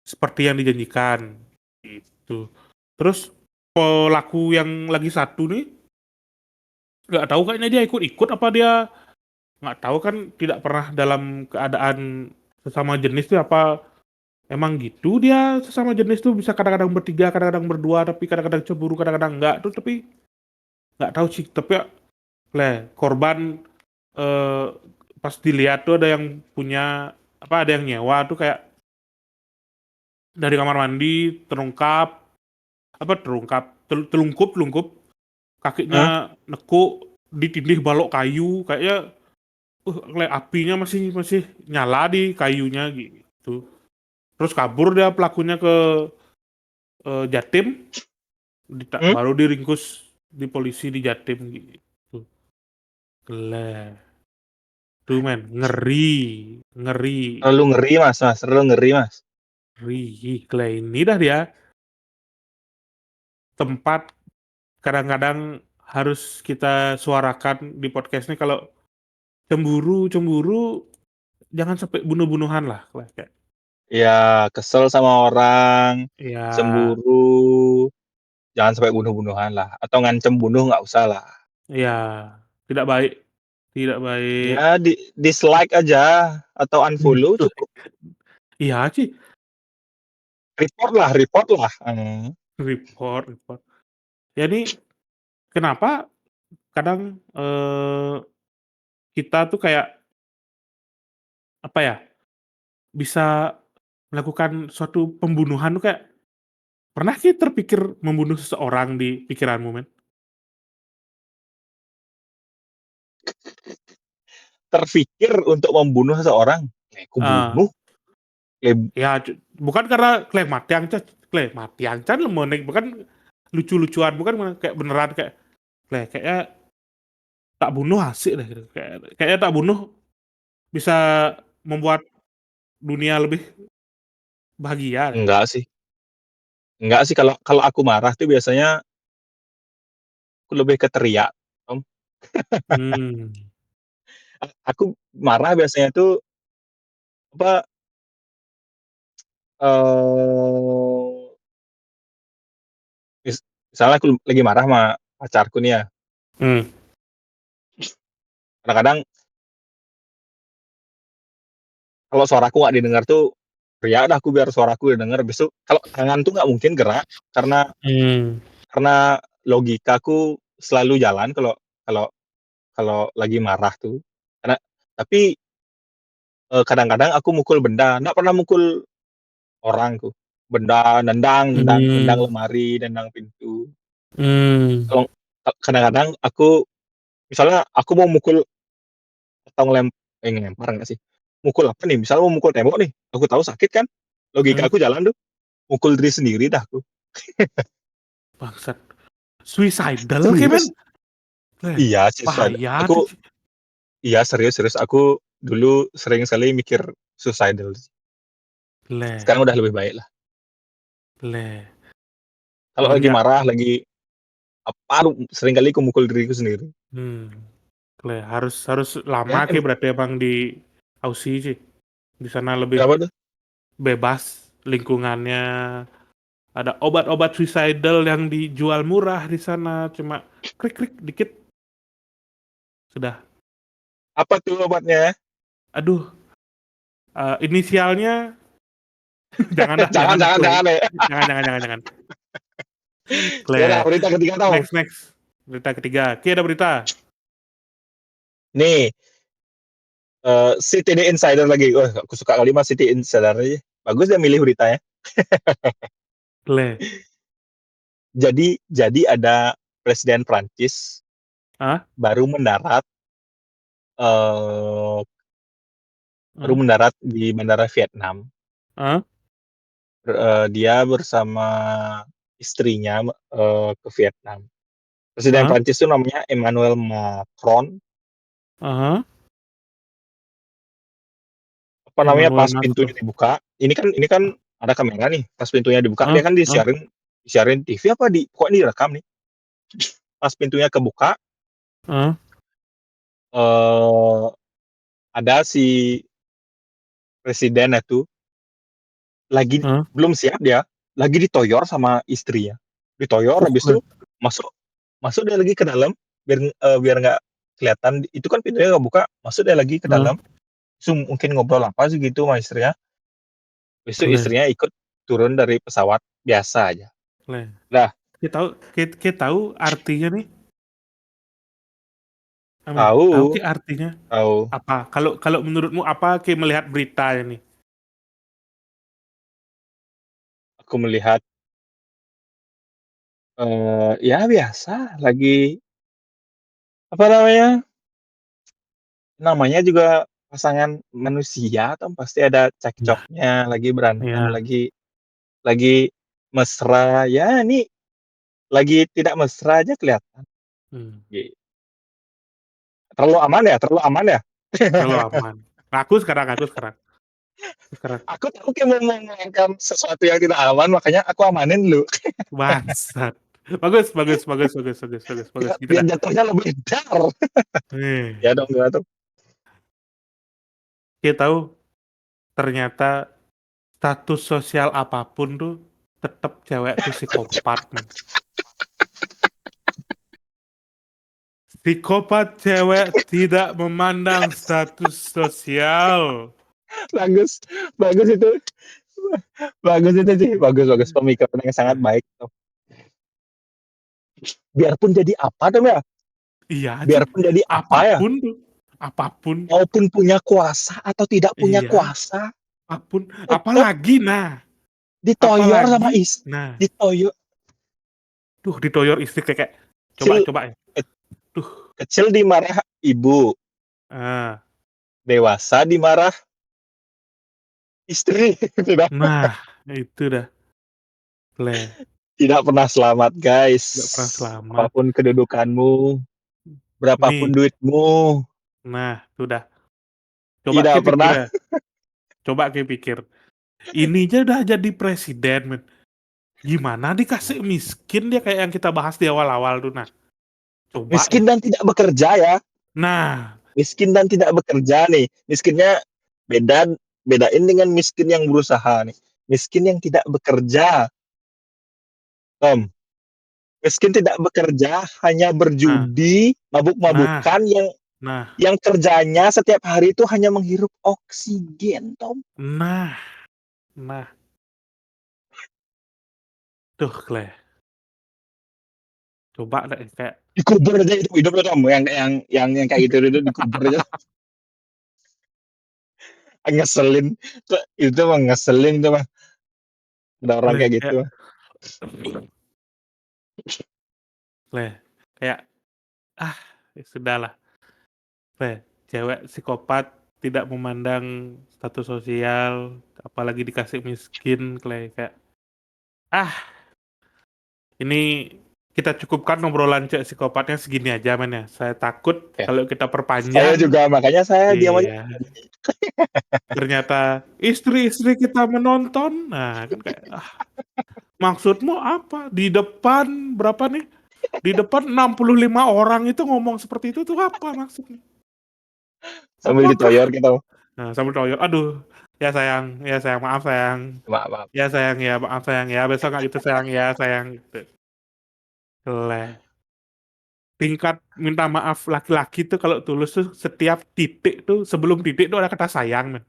Speaker 1: seperti yang dijanjikan. Itu. Terus pelaku yang lagi satu nih, nggak tahu kayaknya dia ikut-ikut apa dia nggak tahu kan tidak pernah dalam keadaan sesama jenis tuh apa emang gitu dia sesama jenis tuh bisa kadang-kadang bertiga, kadang-kadang berdua, tapi kadang-kadang cemburu, kadang-kadang enggak tuh tapi nggak tahu sih tapi ya, korban eh, pas dilihat tuh ada yang punya apa ada yang nyewa tuh kayak dari kamar mandi terungkap apa terungkap telungkup
Speaker 2: Hah?
Speaker 1: kakinya nekuk ditindih balok kayu kayaknya apinya masih masih nyala di kayunya gitu terus kabur dia pelakunya ke Jatim
Speaker 2: Hmm?
Speaker 1: baru diringkus di polisi di Jatim gitu gila tuh men ngeri ngeri
Speaker 2: Terlalu ngeri, Mas, terlalu ngeri, Mas.
Speaker 1: ngeri gila ini dah dia tempat kadang-kadang harus kita suarakan di podcast ini kalau cemburu jangan sampai bunuh-bunuhan lah kayak
Speaker 2: Ya, kesel sama orang,
Speaker 1: ya
Speaker 2: cemburu, jangan sampai bunuh-bunuhan lah, atau ngancem bunuh nggak usah lah.
Speaker 1: ya tidak baik tidak baik
Speaker 2: Ya, dislike aja atau unfollow cukup.
Speaker 1: iya sih
Speaker 2: Report lah.
Speaker 1: report ya ini kenapa kadang kita tuh kayak apa ya bisa melakukan suatu pembunuhan tuh kayak pernah sih terpikir membunuh seseorang di pikiranmu men
Speaker 2: Terfikir untuk membunuh seseorang, aku
Speaker 1: Ah,
Speaker 2: bunuh,
Speaker 1: ya bukan karena klaim mati yang can lemonek bukan lucu-lucuan bukan kayak beneran kayaknya tak bunuh asik deh gitu. Kayaknya tak bunuh bisa membuat dunia lebih bahagia deh.
Speaker 2: enggak sih kalau kalau aku marah tuh biasanya aku lebih ke teriak, Om.
Speaker 1: Hmm.
Speaker 2: Aku marah biasanya tuh, apa, eee, misalnya aku lagi marah sama pacarku nih ya,
Speaker 1: Hmm.
Speaker 2: kadang-kadang kalau suaraku nggak didengar tuh, teriak dah aku biar suaraku didengar, besok kalau tangan tuh nggak mungkin gerak, karena
Speaker 1: Hmm.
Speaker 2: karena logikaku selalu jalan kalau kalau kalau lagi marah tuh. Karena tapi, kadang-kadang aku mukul benda, nggak pernah mukul orang tuh. Benda, nendang
Speaker 1: Hmm.
Speaker 2: lemari, nendang pintu.
Speaker 1: Hmm.
Speaker 2: Kalau kadang-kadang aku misalnya aku mau mukul ngelempar enggak sih, mukul apa nih, misalnya mau mukul tembok nih, aku tahu sakit kan, logika
Speaker 1: Heeh,
Speaker 2: aku jalan tuh, mukul diri sendiri dah aku.
Speaker 1: bangsat. Suicidal ke, men?
Speaker 2: Serius.
Speaker 1: Leh,
Speaker 2: Iya, suicide.
Speaker 1: bahaya tuh,
Speaker 2: Aku iya, serius serius, aku dulu sering sekali mikir suicidal.
Speaker 1: leh,
Speaker 2: Sekarang udah lebih baik lah.
Speaker 1: leh,
Speaker 2: Kalau lagi
Speaker 1: semenjak
Speaker 2: marah, lagi apa, sering kali aku mukul diriku sendiri.
Speaker 1: hmm, leh, harus harus lama
Speaker 2: Ya,
Speaker 1: ke berarti emang di Aussie sih. Di sana lebih
Speaker 2: kenapa tuh?
Speaker 1: bebas lingkungannya, ada obat-obat suicidal yang dijual murah di sana, cuma klik-klik dikit sudah.
Speaker 2: Apa tuh obatnya?
Speaker 1: Aduh, inisialnya jangan dah,
Speaker 2: Jangan
Speaker 1: jangan dah,
Speaker 2: jangan
Speaker 1: Clay.
Speaker 2: jangan ya.
Speaker 1: Jangan jangan jangan jangan.
Speaker 2: Ya udah,
Speaker 1: Clay.
Speaker 2: berita ketiga tahu.
Speaker 1: Next next. Berita ketiga. Ki ada berita.
Speaker 2: Nih, CTD Insider lagi. Wah, aku suka kali Mas City Insider aja. Bagus dia milih beritanya.
Speaker 1: Clay.
Speaker 2: Jadi ada Presiden Prancis
Speaker 1: Ah?
Speaker 2: baru mendarat eh baru
Speaker 1: Ah?
Speaker 2: mendarat di bandara Vietnam.
Speaker 1: Ah?
Speaker 2: Dia bersama istrinya ke Vietnam. Presiden
Speaker 1: Ah?
Speaker 2: Prancis itu namanya Emmanuel Macron.
Speaker 1: Ah?
Speaker 2: Apa namanya,
Speaker 1: Emmanuel
Speaker 2: pas
Speaker 1: Macron.
Speaker 2: pintunya dibuka, ini kan ada kamera nih, pas pintunya dibuka
Speaker 1: Ah?
Speaker 2: dia kan
Speaker 1: Ah?
Speaker 2: disiarin TV apa pokoknya direkam nih. Pas pintunya kebuka,
Speaker 1: Ah?
Speaker 2: eee, ada si presiden itu lagi
Speaker 1: Ah?
Speaker 2: belum siap dia, lagi ditoyor sama istrinya. Ditoyor habis itu
Speaker 1: Clay.
Speaker 2: masuk masuk dia lagi ke dalam biar nggak kelihatan, itu kan pintunya kebuka, masuk dia lagi ke
Speaker 1: Ah?
Speaker 2: dalam, mungkin ngobrol apa sih gitu sama istrinya, habis itu
Speaker 1: Clay.
Speaker 2: istrinya ikut turun dari pesawat biasa aja.
Speaker 1: Clay.
Speaker 2: Lah,
Speaker 1: Kita tahu artinya nih. Amin. Tahu ki
Speaker 2: tahu
Speaker 1: artinya
Speaker 2: tahu.
Speaker 1: apa? Kalau kalau menurutmu apa ki melihat berita ini?
Speaker 2: Aku melihat, ya biasa lagi, apa namanya, namanya juga pasangan manusia kan pasti ada
Speaker 1: Nah,
Speaker 2: cekcoknya, lagi berantem,
Speaker 1: ya.
Speaker 2: lagi mesra, ya ini lagi tidak mesra aja kelihatan,
Speaker 1: Hmm.
Speaker 2: gitu. Terlalu aman ya terlalu aman ya?
Speaker 1: Terlalu aman. Aku sekarang. Sekarang.
Speaker 2: Aku tahu kayak mau melakukan sesuatu yang tidak aman, makanya aku amanin dulu,
Speaker 1: Bangsat. Bagus bagus bagus bagus bagus bagus bagus,
Speaker 2: biar
Speaker 1: gitu
Speaker 2: biar
Speaker 1: dah.
Speaker 2: jatuhnya lebih dar. Ya
Speaker 1: Nih,
Speaker 2: dong, gimana tuh?
Speaker 1: kita tahu ternyata status sosial apapun tuh tetap cewek tuh psikopat, men. Psikopat cewek tidak memandang status sosial.
Speaker 2: Bagus bagus itu bagus itu sih, bagus bagus, pemikiran yang sangat
Speaker 1: Nah,
Speaker 2: baik tuh. Biarpun jadi apa tuh ya,
Speaker 1: iya sih,
Speaker 2: biarpun jadi apa ya,
Speaker 1: apapun tuh, apapun,
Speaker 2: maupun punya kuasa atau tidak punya
Speaker 1: iya,
Speaker 2: kuasa,
Speaker 1: apapun,
Speaker 2: tetap
Speaker 1: apalagi nah,
Speaker 2: ditoyor sama
Speaker 1: apalagi, nah,
Speaker 2: ditoyor.
Speaker 1: ditoyor istri kayak,
Speaker 2: Kecil
Speaker 1: coba ya, tuh,
Speaker 2: kecil dimarah ibu,
Speaker 1: ah,
Speaker 2: dewasa dimarah istri. tidak
Speaker 1: nah, itu dah, le,
Speaker 2: tidak pernah selamat
Speaker 1: nggak
Speaker 2: guys,
Speaker 1: pernah selamat.
Speaker 2: apapun kedudukanmu, berapapun
Speaker 1: Nih,
Speaker 2: duitmu,
Speaker 1: nah, sudah, coba
Speaker 2: tidak
Speaker 1: kita pikir
Speaker 2: pernah.
Speaker 1: ya, coba kita pikir, ini aja udah jadi presiden, men. Gimana dikasih miskin dia kayak yang kita bahas di awal-awal tuh, nah, coba
Speaker 2: Miskin
Speaker 1: deh.
Speaker 2: dan tidak bekerja ya,
Speaker 1: Nah,
Speaker 2: miskin dan tidak bekerja nih, miskinnya beda, bedain dengan miskin yang berusaha nih, miskin yang tidak bekerja, Tom. Miskin tidak bekerja, hanya
Speaker 1: nah,
Speaker 2: berjudi,
Speaker 1: nah,
Speaker 2: mabuk-mabukan,
Speaker 1: nah,
Speaker 2: yang kerjanya setiap hari itu hanya menghirup oksigen, Tom.
Speaker 1: nah, nah, tuh, Clay. Coba deh kayak
Speaker 2: Dikubur aja itu hidupnya, Tom. Yang kayak gitu itu dikubur aja. Ngeselin. Itu mah ngeselin tuh mah. Ada orang
Speaker 1: Clay,
Speaker 2: kayak
Speaker 1: kayak
Speaker 2: gitu.
Speaker 1: Clay, kayak ah, ya sudahlah, Clay. cewek psikopat tidak memandang status sosial, apalagi dikasih miskin, kayak, ah, ini kita cukupkan obrolan cewek psikopatnya segini aja, men, ya. Saya takut
Speaker 2: Ya,
Speaker 1: kalau kita
Speaker 2: saya
Speaker 1: perpanjang
Speaker 2: juga makanya saya diam aja.
Speaker 1: iya, ternyata istri-istri kita menonton, nah kan kayak, maksudmu apa? Di depan berapa nih, di depan 65 orang itu ngomong seperti itu tuh apa maksudnya?
Speaker 2: Sambil
Speaker 1: Apakah
Speaker 2: ditoyor gitu.
Speaker 1: nah, sambil toyor, "Aduh, ya sayang, maaf sayang.
Speaker 2: Maaf, maaf.
Speaker 1: Ya sayang ya, maaf sayang ya, besok nggak gitu sayang ya, sayang," gitu. Leh, tingkat minta maaf laki-laki tuh kalau tulus tuh setiap titik tuh, sebelum titik tuh ada kata sayang, men.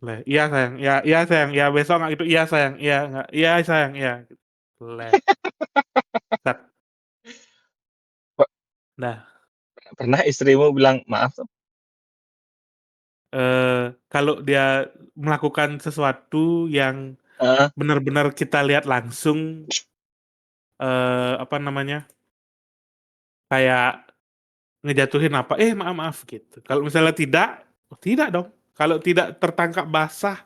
Speaker 1: Leh, "Iya sayang, iya sayang, ya besok nggak gitu, iya sayang, iya nggak, iya sayang, iya." Leh, set,
Speaker 2: Pe
Speaker 1: nah,
Speaker 2: pernah istrimu bilang maaf tuh?
Speaker 1: kalau dia melakukan sesuatu yang
Speaker 2: Heeh.
Speaker 1: benar-benar kita lihat langsung, apa namanya, kayak ngejatuhin apa, maaf maaf gitu. Kalau misalnya tidak, oh tidak dong. Kalau tidak tertangkap basah,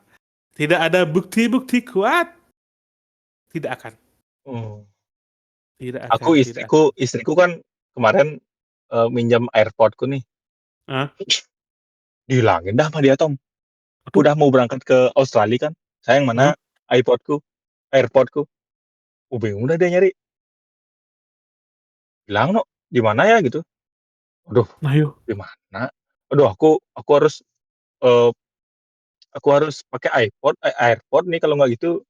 Speaker 1: tidak ada bukti-bukti kuat, tidak akan
Speaker 2: Oh.
Speaker 1: tidak
Speaker 2: Aku
Speaker 1: akan tidak akan.
Speaker 2: istriku kan kemarin, minjam AirPod-ku nih,
Speaker 1: Heeh,
Speaker 2: dihilangin dah sama dia, Tom. Aku
Speaker 1: aduh,
Speaker 2: udah mau berangkat ke Australia kan, sayang
Speaker 1: heeh,
Speaker 2: mana iPod-ku AirPod-ku, bingung dah dia nyari, "Hilang Nok, di mana ya?" Gitu. Aduh,
Speaker 1: nah yo,
Speaker 2: di mana? Aduh, eee, aku harus pakai AirPod nih kalau nggak gitu,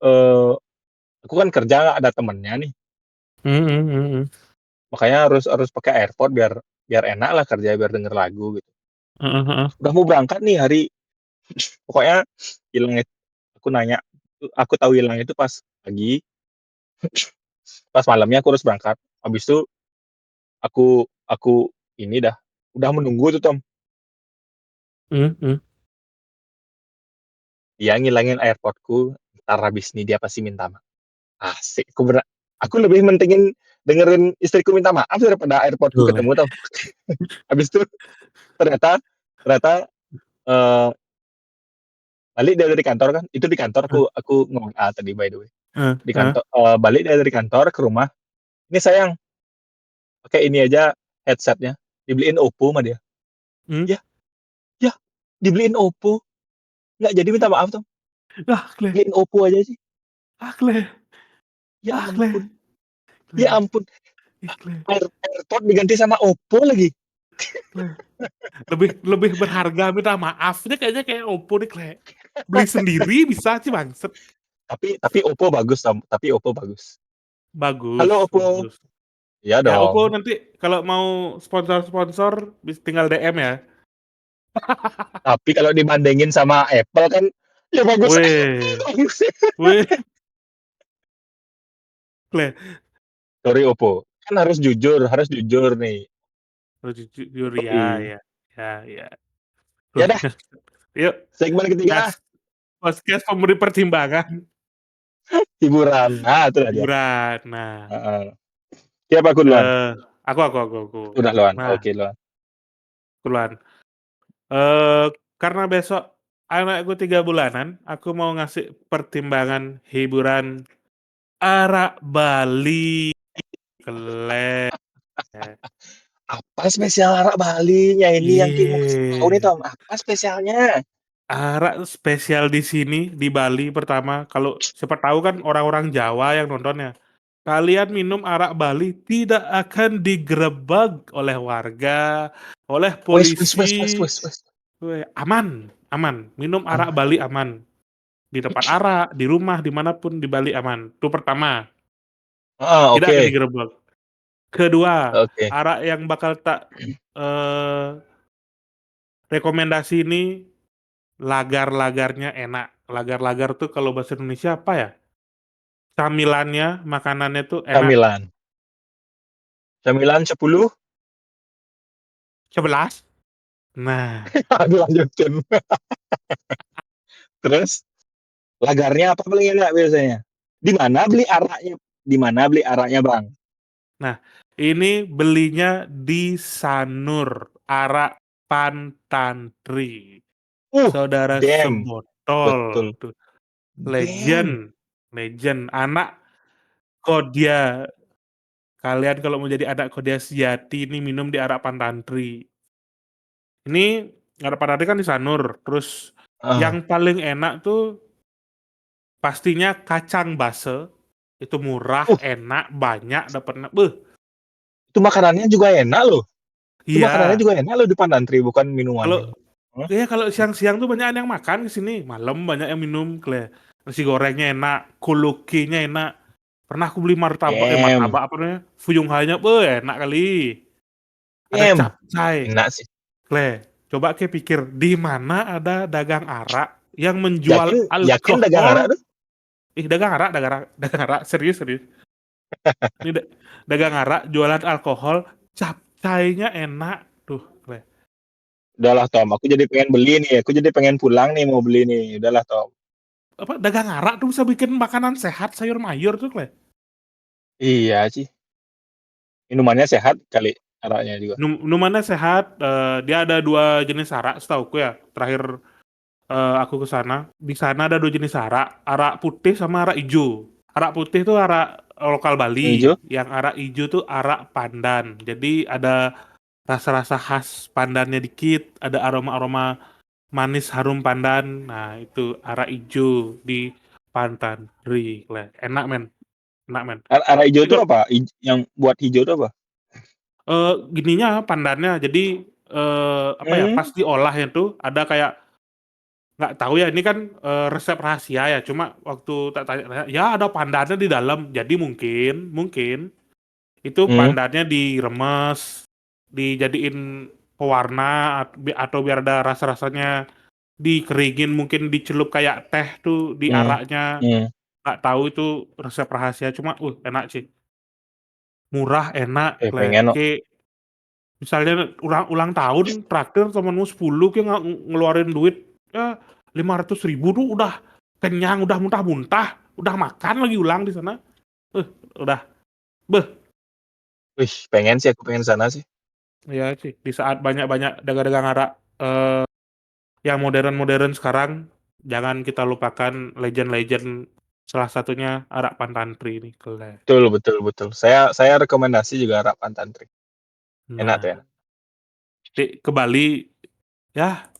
Speaker 2: eee, aku kan kerja nggak ada temennya nih,
Speaker 1: mhm mhm mhm,
Speaker 2: makanya harus pakai AirPod biar biar enak lah kerja, biar denger lagu gitu.
Speaker 1: heeh heeh,
Speaker 2: Udah mau berangkat nih pokoknya hilangnya aku nanya, aku tahu hilangnya itu pas pagi, pas malamnya aku harus berangkat. Habis itu aku ini dah, udah menunggu tuh, Tom,
Speaker 1: mhm mhm,
Speaker 2: dia ngilangin AirPod-ku, entar habis ini dia pasti minta maaf. Asik, aku lebih mentingin dengerin istriku minta maaf daripada AirPod-ku
Speaker 1: boleh,
Speaker 2: ketemu, Tom. Habis itu ternyata ternyata, eee, balik dia dari kantor kan, itu di kantor
Speaker 1: heeh
Speaker 2: aku nge-WA tadi by the way.
Speaker 1: heeh heeh,
Speaker 2: Balik dia dari kantor ke rumah, "Ini sayang, pakai ini aja headset-nya." Dibeliin Oppo sama dia.
Speaker 1: mmm,
Speaker 2: "Yah yah, dibeliin Oppo, nggak jadi minta maaf, Tom?
Speaker 1: kleh,
Speaker 2: Beliin Oppo aja sih."
Speaker 1: kleh,
Speaker 2: Ya
Speaker 1: kleh,
Speaker 2: ampun,
Speaker 1: kleh,
Speaker 2: ya ampun,
Speaker 1: kleh,
Speaker 2: AirPod diganti sama Oppo lagi.
Speaker 1: kleh. Lebih lebih berharga minta maafnya kayaknya kayak Oppo nih, kleh. Beli sendiri bisa sih, bangset.
Speaker 2: Tapi Oppo bagus, Tom, tapi Oppo bagus.
Speaker 1: Bagus
Speaker 2: "Halo Oppo."
Speaker 1: bagus.
Speaker 2: "Iya
Speaker 1: Ya Oppo
Speaker 2: dong."
Speaker 1: nanti kalau mau sponsor-sponsor tinggal DM ya.
Speaker 2: Tapi kalau dibandingin sama Apple kan, ya bagus Apple
Speaker 1: Weh
Speaker 2: dong.
Speaker 1: weh, leh,
Speaker 2: Sorry Oppo, kan harus jujur nih.
Speaker 1: harus jujur ya
Speaker 2: Yoi.
Speaker 1: ya ya ya.
Speaker 2: Ya dah,
Speaker 1: Yuk
Speaker 2: segmen ketiga,
Speaker 1: podcast podcast pemberi pertimbangan,
Speaker 2: hiburan. Nah, itu aja.
Speaker 1: hiburan. Nah,
Speaker 2: Heeh. Siapa aku duluan?
Speaker 1: eee, aku.
Speaker 2: Udah duluan?
Speaker 1: Nah,
Speaker 2: Oke duluan.
Speaker 1: kebetulan, eee, karena besok anakku 3 bulanan, aku mau ngasih pertimbangan hiburan arak Bali, kele
Speaker 2: Apa spesial arak Balinya ini yang kita mau kasih tahu nih
Speaker 1: iya.
Speaker 2: Tom, apa spesialnya?
Speaker 1: Arak spesial di sini, di Bali pertama, kalau siapa tahu kan orang-orang Jawa yang nonton ya, kalian minum arak Bali tidak akan digerebek oleh warga, oleh polisi,
Speaker 2: Wes.
Speaker 1: aman aman, minum arak
Speaker 2: Aman.
Speaker 1: Bali aman, di tempat arak, di rumah, di mana pun di Bali aman, itu pertama,
Speaker 2: Heeh,
Speaker 1: tidak
Speaker 2: oke
Speaker 1: akan digerebek. Kedua,
Speaker 2: oke.
Speaker 1: arak yang bakal eee, rekomendasi ini lagar-lagarnya enak. Lagar-lagar tuh kalau bahasa Indonesia apa ya? Camilannya, makanannya tuh enak.
Speaker 2: Camilan. Camilan 10.
Speaker 1: 11. Nah,
Speaker 2: Aduh lanjutin. Terus lagarnya apa paling enak biasanya? Di mana beli araknya? Di mana beli araknya, Bang?
Speaker 1: nah, ini belinya di Sanur. Arak Pantantri,
Speaker 2: Uh,
Speaker 1: saudara
Speaker 2: damn,
Speaker 1: sebotol
Speaker 2: betul.
Speaker 1: tuh,
Speaker 2: Damn.
Speaker 1: legend legend, anak Kodia. Kalian kalau mau jadi anak Kodia sejati ini minum di Arak Pantantri. Ini Arak Pantantri kan di Sanur, terus
Speaker 2: Ah,
Speaker 1: yang paling enak tuh pastinya kacang base, itu murah,
Speaker 2: uh,
Speaker 1: enak, banyak dapatnya, beh,
Speaker 2: itu makanannya juga enak loh. Itu makanannya
Speaker 1: iya.
Speaker 2: juga enak loh di Pantantri, bukan
Speaker 1: Kalau
Speaker 2: minumannya. Hah?
Speaker 1: iya kalau siang-siang tuh banyak yang makan ke sini, malam banyak yang minum, nasi gorengnya enak, kolokinya enak. Pernah aku beli
Speaker 2: Damn,
Speaker 1: martabak apa namanya, Fuyung Hanya, beh, enak kali. Ada
Speaker 2: damn.
Speaker 1: capcay,
Speaker 2: Enak sih.
Speaker 1: coba pikir di mana ada dagang arak yang
Speaker 2: Yakin
Speaker 1: menjual
Speaker 2: yakin dagang arak
Speaker 1: alkohol.
Speaker 2: tuh?
Speaker 1: Dagang arak, serius serius. Ini dagang arak, jualan alkohol, capcaynya enak tuh,
Speaker 2: Udahlah Tom, aku jadi pengen beli nih, aku jadi pengen pulang nih mau beli nih. Udahlah Tom.
Speaker 1: apa dagang arak tuh bisa bikin makanan sehat, sayur mayur tuh,
Speaker 2: Iya sih. Minumannya sehat kali araknya juga.
Speaker 1: Minumannya sehat, dia ada 2 jenis arak setauku ya, terakhir, aku ke sana. Di sana ada 2 jenis arak, arak putih sama arak ijo. Arak putih tuh arak lokal
Speaker 2: Yang hijau?
Speaker 1: Bali, yang arak ijo tuh arak pandan. Jadi ada rasa-rasa khas pandannya dikit, ada aroma-aroma manis harum pandan. Nah, itu arak ijo di Pantan Ri, enak men, enak men.
Speaker 2: Arak hijau
Speaker 1: Tapi
Speaker 2: tuh apa? Yang buat hijau tuh apa?
Speaker 1: Gininya, pandannya, jadi, apa ya, pas
Speaker 2: Hmm,
Speaker 1: diolahnya tuh ada kayak nggak tahu ya ini kan, resep rahasia ya, cuma waktu tak tanya-tanya, ya ada pandannya di dalam. Jadi mungkin mungkin itu
Speaker 2: hmm,
Speaker 1: pandannya diremes, dijadiin pewarna atau biar ada rasa-rasanya, dikeringin, mungkin dicelup kayak teh tuh di
Speaker 2: hmm,
Speaker 1: araknya,
Speaker 2: hmm.
Speaker 1: nggak tahu itu resep rahasia, cuma, enak sih, murah, enak,
Speaker 2: Pengen no.
Speaker 1: misalnya ulang ulang tahun traktir temenmu 10 kayak ngeluarin duit ya 500.000 tuh udah kenyang, udah muntah-muntah, udah makan lagi ulang di sana. Eh, udah beh,
Speaker 2: Wih, pengen sih aku pengen sana sih.
Speaker 1: ya sih di saat banyak-banyak dagang-dagang arak, yang modern-modern sekarang, jangan kita lupakan legend-legend, salah satunya arak Pantantri ini,
Speaker 2: Betul, betul, betul. Saya rekomendasi juga arak Pantantri. Enak tuh
Speaker 1: Nah,
Speaker 2: enak.
Speaker 1: ke Bali ya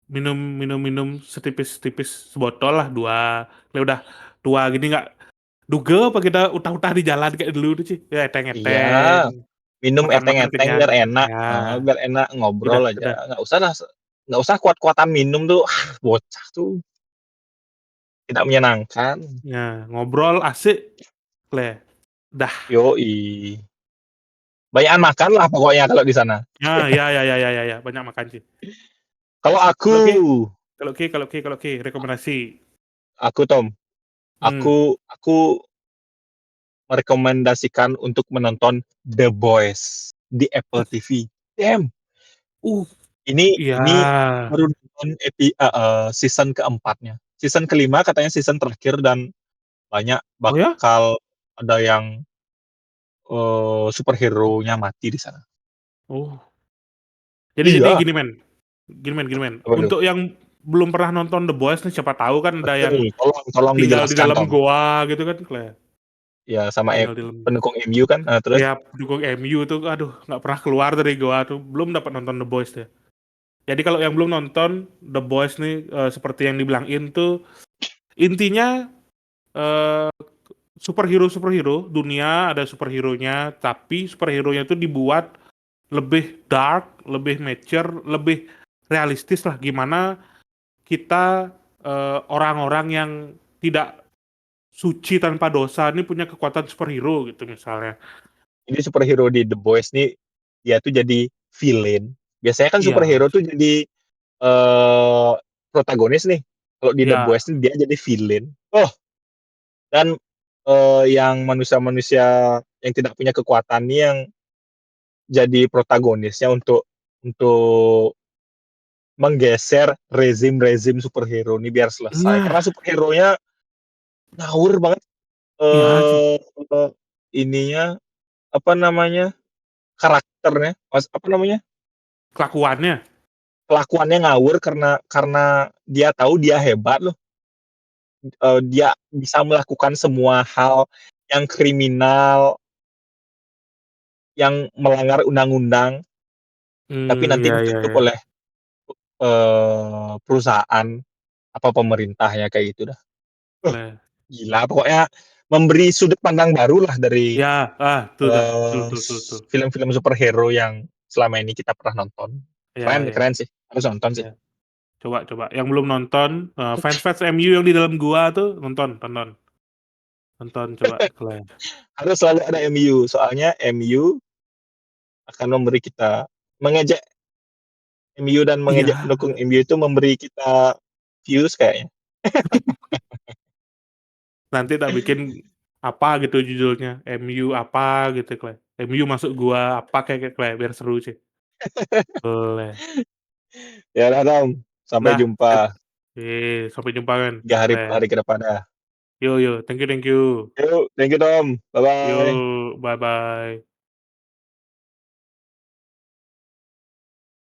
Speaker 1: minum minum minum setipis-setipis sebotol lah, 2, udah tua gini nggak duga apa kita utah-utah di jalan kayak dulu tuh sih, ya
Speaker 2: Iya,
Speaker 1: eteng-eteng,
Speaker 2: minum
Speaker 1: makan-makan
Speaker 2: eteng-eteng
Speaker 1: kenyang.
Speaker 2: biar enak,
Speaker 1: Ya,
Speaker 2: biar enak ngobrol aja.
Speaker 1: udah.
Speaker 2: Nggak usah kuat-kuatan minum tuh, bocah tuh tidak menyenangkan.
Speaker 1: Ya, ngobrol asik, le. Dah.
Speaker 2: Yoi. Banyakan makan lah pokoknya kalau di sana.
Speaker 1: Ya ya ya ya ya ya ya, banyak makan sih.
Speaker 2: Kalau
Speaker 1: Kalau Ki kalau Ki, rekomendasi.
Speaker 2: Tom,
Speaker 1: Hmm.
Speaker 2: aku merekomendasikan untuk menonton The Boys di Apple
Speaker 1: Uh,
Speaker 2: TV. Damn,
Speaker 1: uh, iya.
Speaker 2: ini aku baru nonton season keempatnya. Season kelima katanya season terakhir dan banyak
Speaker 1: Oh ya?
Speaker 2: bakal ada yang superhero-nya mati di sana.
Speaker 1: Oh. Jadi
Speaker 2: Iya,
Speaker 1: gini men,
Speaker 2: apa tuh?
Speaker 1: untuk yang belum pernah nonton The Boys nih, siapa tahu kan ada
Speaker 2: Betul,
Speaker 1: yang
Speaker 2: tolong tolong
Speaker 1: tinggal di
Speaker 2: dijelaskan
Speaker 1: dalam
Speaker 2: Tom.
Speaker 1: goa gitu kan,
Speaker 2: Ya sama
Speaker 1: tinggal di dalam,
Speaker 2: pendukung MU kan, terus
Speaker 1: ya pendukung MU tuh, aduh nggak pernah keluar dari goa tuh, belum dapat nonton The Boys deh. Jadi kalau yang belum nonton The Boys nih, seperti yang dibilangin tuh, intinya, eh, superhero-superhero, dunia ada superhero-nya, tapi superhero-nya itu dibuat lebih dark, lebih mature, lebih realistis lah, gimana kita, orang-orang yang tidak suci tanpa dosa ini punya kekuatan superhero gitu misalnya.
Speaker 2: ini superhero di The Boys nih dia tuh jadi villain. Biasanya kan
Speaker 1: Iya,
Speaker 2: superhero tuh jadi eh protagonis nih. Kalau di The
Speaker 1: iya,
Speaker 2: Boys nih dia jadi villain. Oh, dan yang manusia-manusia yang tidak punya kekuatan nih yang jadi protagonisnya untuk menggeser rezim-rezim superhero ini biar selesai. Karena
Speaker 1: nah,
Speaker 2: superhero-nya ngawur banget
Speaker 1: iya sih,
Speaker 2: eh ininya apa namanya? Karakternya, apa namanya?
Speaker 1: Kelakuannya?
Speaker 2: Kelakuannya ngawur karena dia tahu dia hebat loh, dia bisa melakukan semua hal yang kriminal, yang melanggar undang-undang, tapi nanti
Speaker 1: Iya iya
Speaker 2: ditutup
Speaker 1: iya.
Speaker 2: oleh, perusahaan, apa pemerintahnya kayak gitu dah.
Speaker 1: Le
Speaker 2: Gila pokoknya memberi sudut pandang barulah dari,
Speaker 1: ya, itu dah, betul betul betul betul.
Speaker 2: film-film superhero yang selama ini kita pernah nonton.
Speaker 1: Iya
Speaker 2: Keren
Speaker 1: iya
Speaker 2: keren sih, harus nonton sih.
Speaker 1: iya. Coba coba, yang belum nonton, fans-fans MU yang di dalam gua tuh nonton tonton. Nonton coba, keren.
Speaker 2: Harus selalu ada MU, soalnya MU akan memberi kita mengejek MU dan mengejek
Speaker 1: Iya,
Speaker 2: pendukung MU itu memberi kita views kayaknya.
Speaker 1: nanti tak bikin apa gitu judulnya, MU apa gitu, Clay. MU masuk gua apa kayak Clay, biar seru sih. Boleh.
Speaker 2: Ya udah Tom, sampai
Speaker 1: Dah, sip.
Speaker 2: jumpa
Speaker 1: Sampai jumpa kan,
Speaker 2: 3 hari
Speaker 1: Clay.
Speaker 2: hari ke depan dah.
Speaker 1: Yo yo, thank you thank you.
Speaker 2: Yuk, thank you Tom, bye-bye.
Speaker 1: Yo, bye bye.